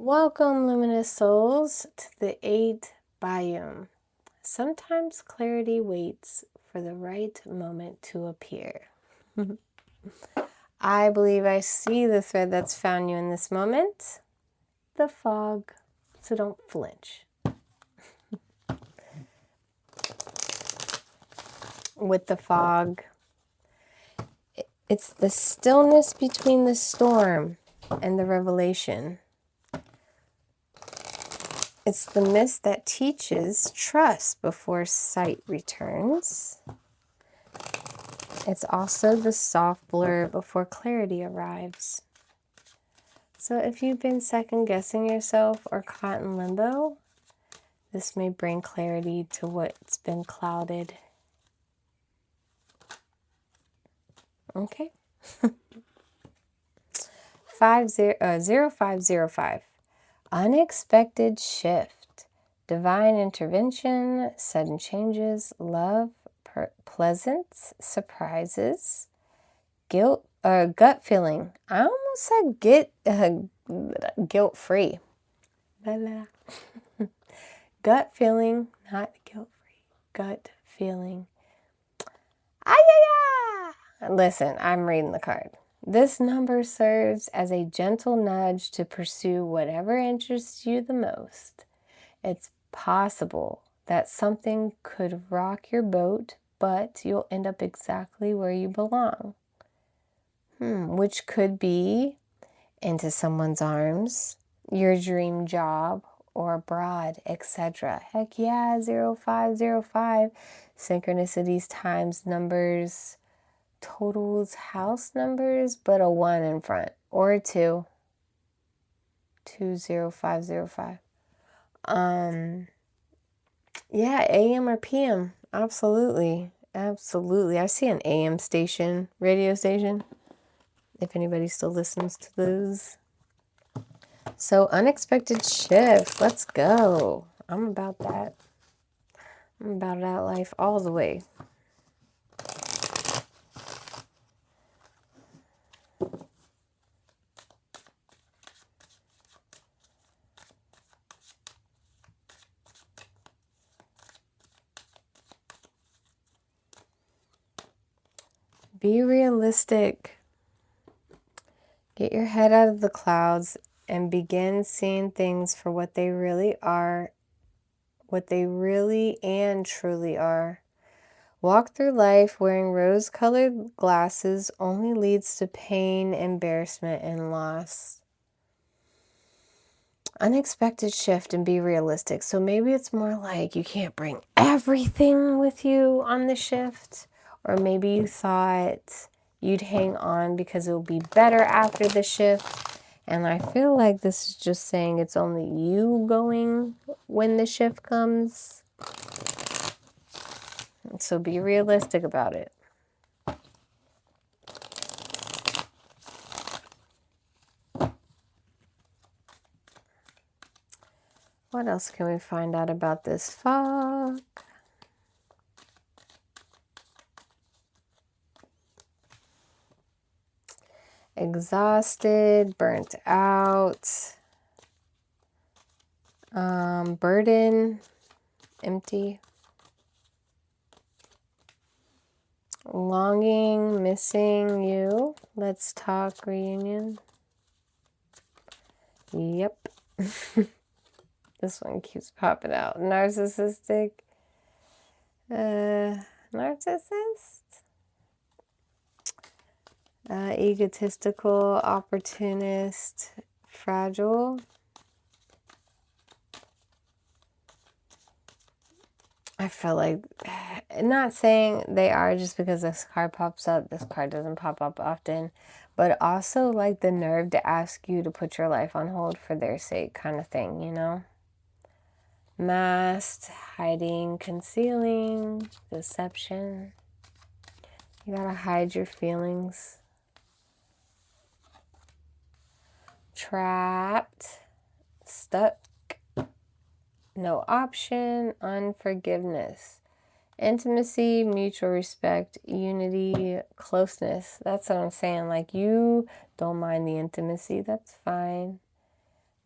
Welcome, luminous souls, to the 8th biome. Sometimes clarity waits for the right moment to appear. I believe I see the thread that's found you in this moment, the fog, so don't flinch. With the fog, it's the stillness between the storm and the revelation. It's the mist that teaches trust before sight returns. It's also the soft blur before clarity arrives. So if you've been second-guessing yourself or caught in limbo, this may bring clarity to what's been clouded. Okay. 0505. Unexpected shift. Divine intervention, sudden changes, love, pleasant surprises, guilt, gut feeling. I almost said guilt-free. Gut feeling, not guilt-free. Gut feeling. Listen, I'm reading the card. This number serves as a gentle nudge to pursue whatever interests you the most. It's possible that something could rock your boat, but you'll end up exactly where you belong. Which could be into someone's arms, your dream job, or abroad, etc. Heck yeah, 0505. Synchronicities, times, numbers, totals, house numbers, but a 1 in front, or a 2. 20505. Yeah, AM or PM. Absolutely. Absolutely. I see an AM station, radio station, if anybody still listens to those. So, unexpected shift. Let's go. I'm about that. I'm about that life all the way. Be realistic. Get your head out of the clouds and begin seeing things for what they really are, what they really and truly are. Walk through life wearing rose-colored glasses only leads to pain, embarrassment, and loss. Unexpected shift and be realistic. So maybe it's more like you can't bring everything with you on the shift, or maybe you thought you'd hang on because it will be better after the shift. And I feel like this is just saying it's only you going when the shift comes. So be realistic about it. What else can we find out about this fog? Exhausted, burnt out, burden, empty, longing, missing you. Let's talk reunion. Yep. This one keeps popping out. Narcissistic. Narcissist. Egotistical, opportunist, fragile. I feel like, not saying they are just because this card pops up. This card doesn't pop up often. But also like the nerve to ask you to put your life on hold for their sake kind of thing, you know? Masked, hiding, concealing, deception. You gotta hide your feelings. Trapped, stuck, no option, unforgiveness. Intimacy, mutual respect, unity, closeness. That's what I'm saying. Like, you don't mind the intimacy. That's fine.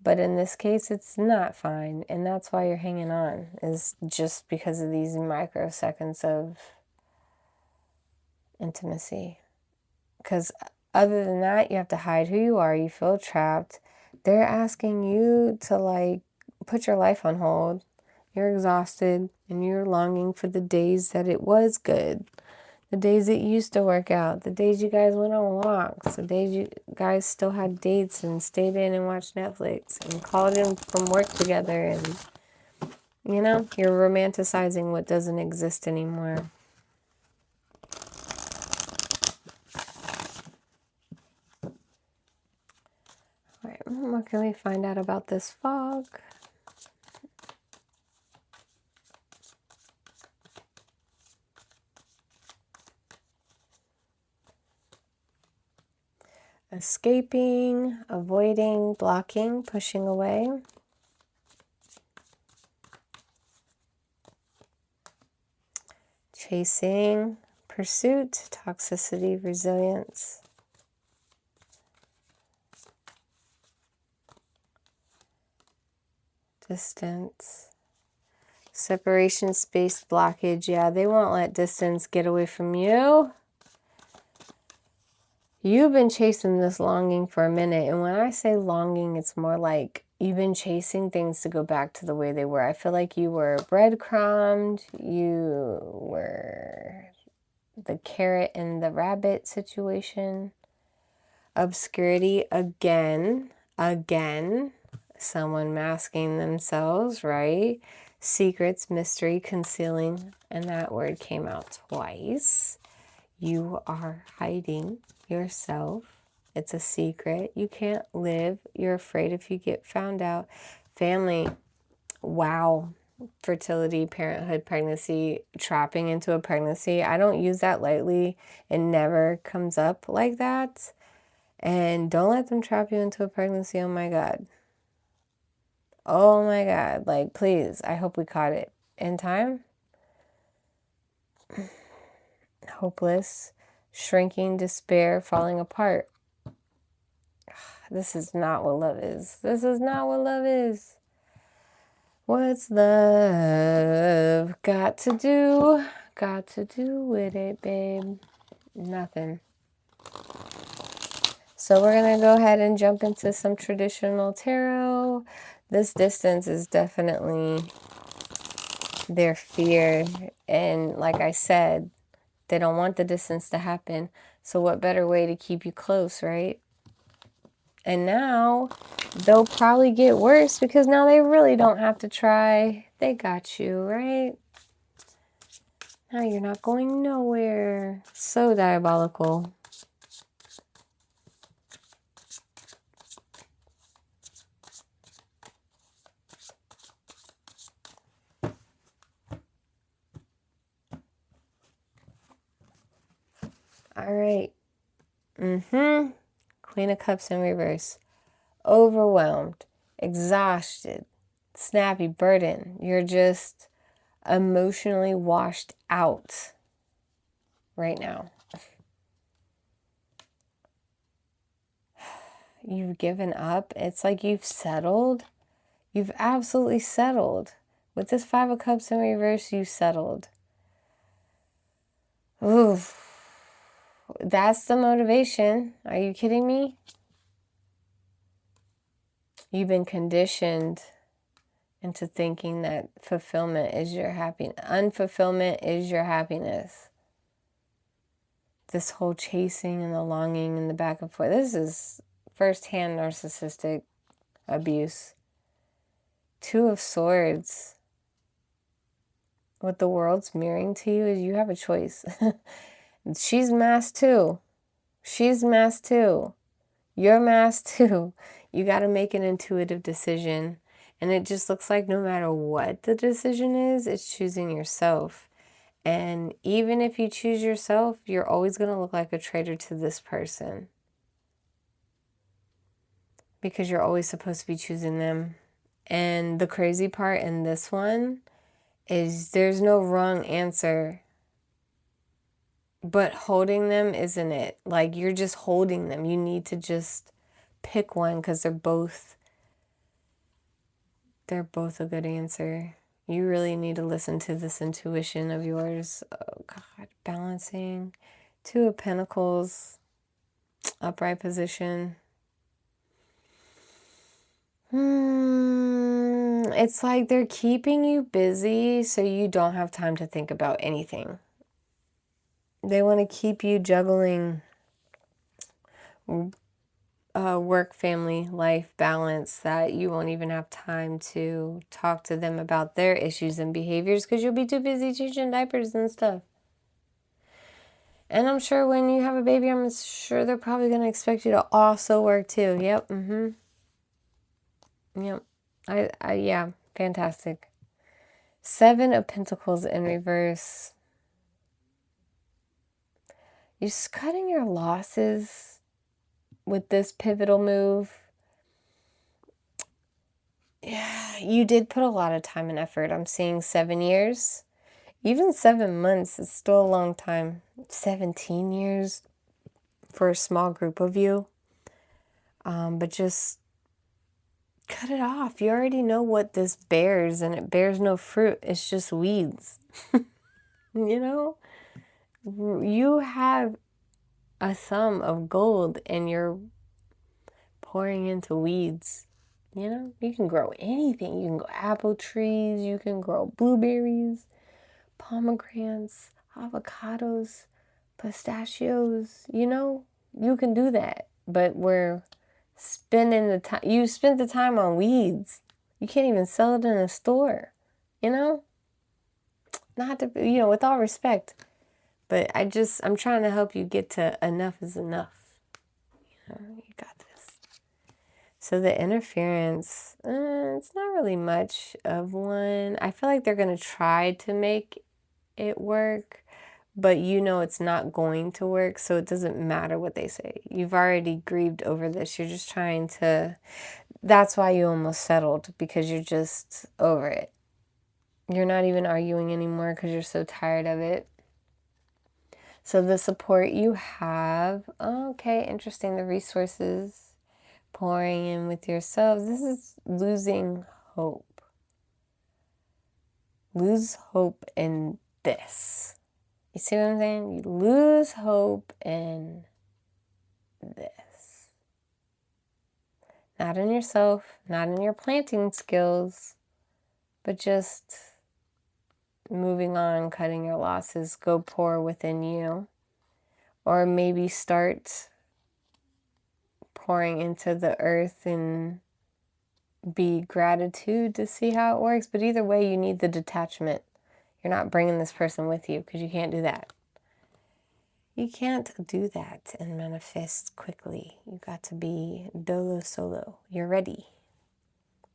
But in this case, it's not fine. And that's why you're hanging on, is just because of these microseconds of intimacy. Because other than that, you have to hide who you are. You feel trapped. They're asking you to, like, put your life on hold. You're exhausted and you're longing for the days that it was good. The days it used to work out. The days you guys went on walks. The days you guys still had dates and stayed in and watched Netflix and called in from work together. And, you know, you're romanticizing what doesn't exist anymore. All right, what can we find out about this fog? Escaping, avoiding, blocking, pushing away. Chasing, pursuit, toxicity, resilience. Distance. Separation, space, blockage. Yeah, they won't let distance get away from you. You've been chasing this longing for a minute. And when I say longing, it's more like you've been chasing things to go back to the way they were. I feel like you were breadcrumbed. You were the carrot and the rabbit situation. Obscurity again. Someone masking themselves, right? Secrets, mystery, concealing. And that word came out twice. You are hiding yourself. It's a secret. You can't live. You're afraid if you get found out. Family. Wow. Fertility, parenthood, pregnancy, trapping into a pregnancy. I don't use that lightly. It never comes up like that. And don't let them trap you into a pregnancy. Oh my God. Oh my God. Like, please. I hope we caught it in time. Hopeless. Shrinking, despair, falling apart. This is not what love is. This is not what love is. What's love got to do? Got to do with it, babe? Nothing. So we're going to go ahead and jump into some traditional tarot. This distance is definitely their fear. And like I said, they don't want the distance to happen. So what better way to keep you close, right? And now they'll probably get worse because now they really don't have to try. They got you, right? Now you're not going nowhere. So diabolical. All right. Queen of Cups in reverse. Overwhelmed, exhausted, snappy, burdened. You're just emotionally washed out right now. You've given up. It's like you've settled. You've absolutely settled. With this Five of Cups in reverse, you settled. Oof. That's the motivation. Are you kidding me? You've been conditioned into thinking that fulfillment is your happiness. Unfulfillment is your happiness. This whole chasing and the longing and the back and forth. This is firsthand narcissistic abuse. Two of Swords. What the world's mirroring to you is you have a choice. She's masked too. She's masked too. You're masked too. You got to make an intuitive decision. And it just looks like no matter what the decision is, it's choosing yourself. And even if you choose yourself, you're always going to look like a traitor to this person. Because you're always supposed to be choosing them. And the crazy part in this one is there's no wrong answer. But holding them isn't it. Like, you're just holding them. You need to just pick one because they're both They're both a good answer. You really need to listen to this intuition of yours. Oh, God. Balancing. Two of Pentacles. Upright position. It's like they're keeping you busy so you don't have time to think about anything. They want to keep you juggling work, family, life balance, that you won't even have time to talk to them about their issues and behaviors because you'll be too busy changing diapers and stuff. And I'm sure when you have a baby, I'm sure they're probably going to expect you to also work too. Yep. Yep. Yeah, fantastic. 7 of Pentacles in reverse. You're just cutting your losses with this pivotal move. Yeah, you did put a lot of time and effort. I'm seeing 7 years. Even 7 months is still a long time. 17 years for a small group of you. But just cut it off. You already know what this bears, and it bears no fruit. It's just weeds. You know? You have a sum of gold and you're pouring into weeds. You know? You can grow anything. You can grow apple trees. You can grow blueberries, pomegranates, avocados, pistachios. You know? You can do that. But we're spending the time. You spent the time on weeds. You can't even sell it in a store. You know? Not to, with all respect. But I'm trying to help you get to enough is enough. You got this. So the interference, it's not really much of one. I feel like they're going to try to make it work, but it's not going to work, so it doesn't matter what they say. You've already grieved over this. You're just trying to, that's why you almost settled, because you're just over it. You're not even arguing anymore because you're so tired of it. So the support you have, okay, interesting. The resources pouring in with yourselves. This is losing hope. Lose hope in this. You see what I'm saying? You lose hope in this. Not in yourself, not in your planting skills, but just moving on, cutting your losses, go pour within you. Or maybe start pouring into the earth and be gratitude to see how it works. But either way, you need the detachment. You're not bringing this person with you because you can't do that. You can't do that and manifest quickly. You got to be dolo solo. You're ready.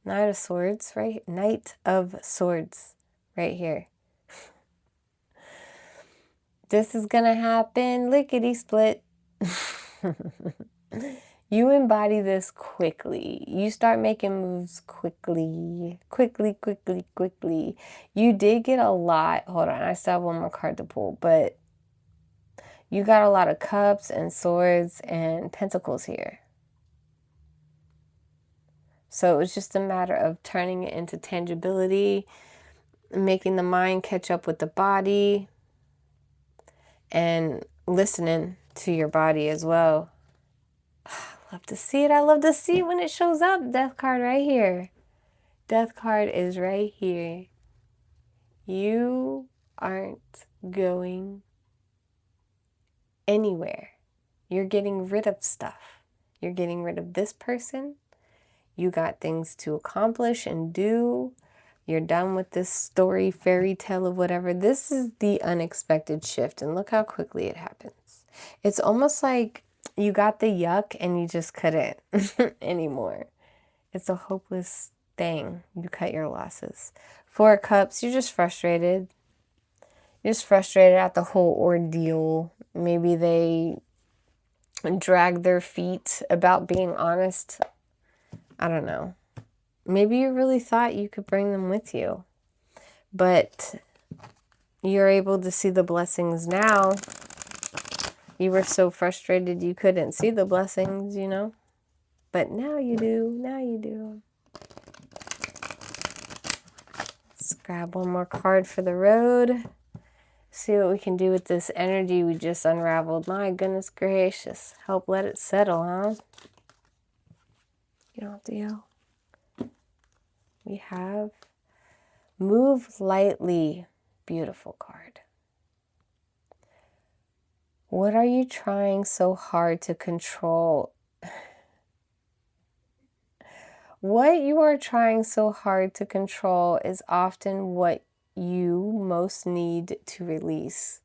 Knight of Swords, right? Knight of Swords, right here. This is gonna happen, lickety split. You embody this quickly. You start making moves quickly. Quickly. You did get a lot. Hold on, I still have one more card to pull, but you got a lot of cups and swords and pentacles here. So it was just a matter of turning it into tangibility, making the mind catch up with the body, and listening to your body as well. I love to see it. I love to see it when it shows up. Death card right here. Death card is right here. You aren't going anywhere. You're getting rid of stuff. You're getting rid of this person. You got things to accomplish and do. You're done with this story, fairy tale of whatever. This is the unexpected shift, and look how quickly it happens. It's almost like you got the yuck and you just couldn't anymore. It's a hopeless thing. You cut your losses. 4 of Cups, you're just frustrated. You're just frustrated at the whole ordeal. Maybe they drag their feet about being honest. I don't know. Maybe you really thought you could bring them with you, but you're able to see the blessings now. You were so frustrated you couldn't see the blessings, but now you do. Now you do. Let's grab one more card for the road. See what we can do with this energy we just unraveled. My goodness gracious. Help let it settle, huh? You don't have to yell. We have move lightly. Beautiful card. What are you trying so hard to control? What you are trying so hard to control is often what you most need to release.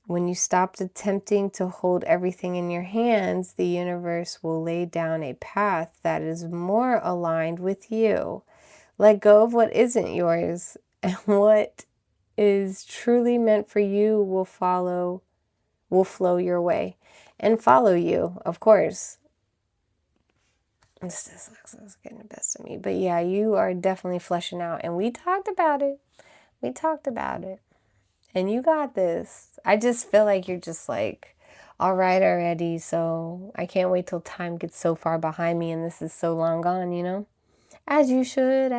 When you stop attempting to hold everything in your hands, the universe will lay down a path that is more aligned with you. Let go of what isn't yours, and what is truly meant for you will flow your way and follow you, of course. This dyslexia is getting the best of me. But yeah, you are definitely fleshing out. And we talked about it. And you got this. I just feel like you're just like, all right already. So I can't wait till time gets so far behind me and this is so long gone, you know? As you should.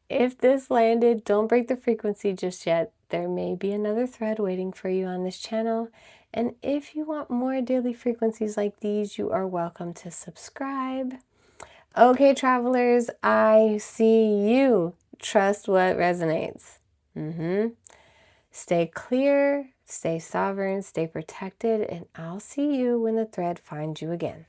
If this landed, don't break the frequency just yet. There may be another thread waiting for you on this channel. And if you want more daily frequencies like these, you are welcome to subscribe. Okay, travelers, I see you. Trust what resonates. Stay clear, stay sovereign, stay protected, and I'll see you when the thread finds you again.